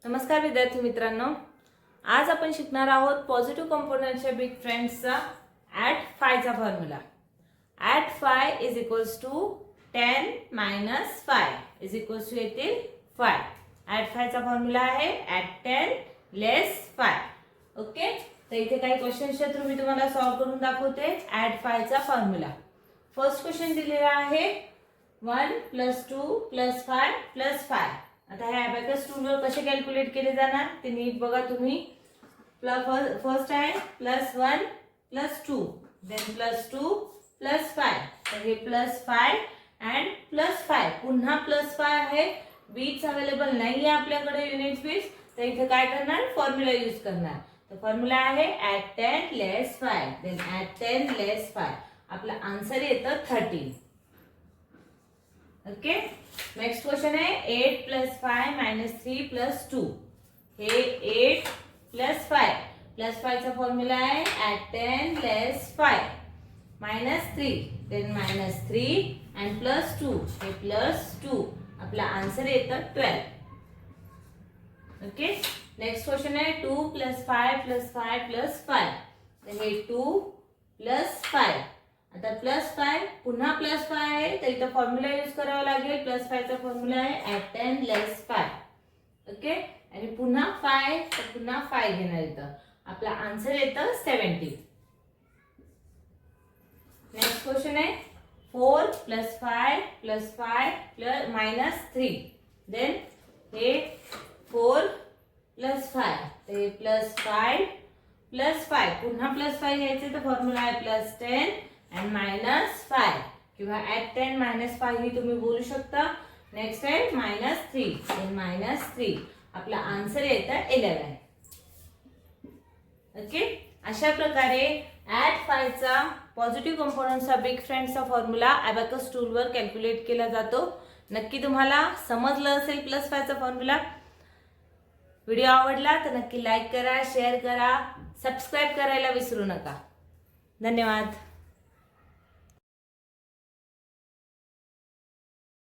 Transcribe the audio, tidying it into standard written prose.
नमस्कार विद्यार्थी मित्रांनो, आज आपण शिकणार आहोत पॉझिटिव्ह कंपोनंटच्या बिग फ्रेंड्सचा ॲट फायचा formula. At phi is equals to 10 minus 5 is equals to येतील 5. ॲट फायचा फॉर्म्युला आहे ॲट 10 लेस 5. ओके, तर इथे काही क्वेश्चन्स आहेत, मी तुम्हाला सॉल्व्ह करून दाखवते. ॲट फायचा फॉर्म्युला. फर्स्ट क्वेश्चन दिलेला आहे 1 + 2 + 5 + 5. आता हे अबॅकस टूलवर कसे कॅल्क्युलेट केले जाणार ते नीट बघा तुम्ही. फर्स्ट आहे +1 + 2, देन +2 + 5. तर हे +5 अँड +5, पुन्हा +5 आहे. बीट्स अवेलेबल नाही आहे आपल्याकडे, युनिट बीट्स, तर इथे काय करणार, फॉर्म्युला यूज करणार. तर फॉर्म्युला आहे at 10 less 5, then at 10 less 5. आपला आन्सर येतं 13. ओके, नेक्स्ट क्वेश्चन आहे 8 + 5 - 3 + 2. हे 8 + 5 + 5 चा फॉर्म्युला आहे ॲट 10 लेस 5 -3, देन -3 अँड +2, हे +2. आपला आन्सर येतं 12. ओके, नेक्स्ट क्वेश्चन आहे 2 + 5 + 5 + 5. तर हे 2 + 5. आता +5 पुन्हा +5 आहे, तर इथं फॉर्म्युला यूज करावा लागेल. +5 चा फॉर्म्युला आहे ॲट 10 लेस 5. ओके, आणि पुन्हा 5, तर पुन्हा 5 घेणार इथं. आपला आन्सर येतं 70. नेक्स्ट क्वेश्चन आहे 4 + 5 + 5 -3. देन हे 4 + 5, ते +5 + 5, पुन्हा +5 घ्यायचे, तर फॉर्म्युला आहे +10 and -5, किंवा ॲट 10 -5 ही तुम्ही बोलू शकता. नेक्स्ट आहे -3, -3. आपला आन्सर येतं 11. ओके, अशा प्रकारे ॲट 5 चा पॉझिटिव्ह कंपोनंटचा बिग फ्रेंड्सचा फॉर्म्युला अबॅकस टूलवर कॅल्क्युलेट केला जातो. नक्की तुम्हाला समजलं असेल +5 चा फॉर्म्युला. व्हिडिओ आवडला तर नक्की लाईक करा, शेअर करा, सबस्क्राईब करायला विसरू नका. धन्यवाद.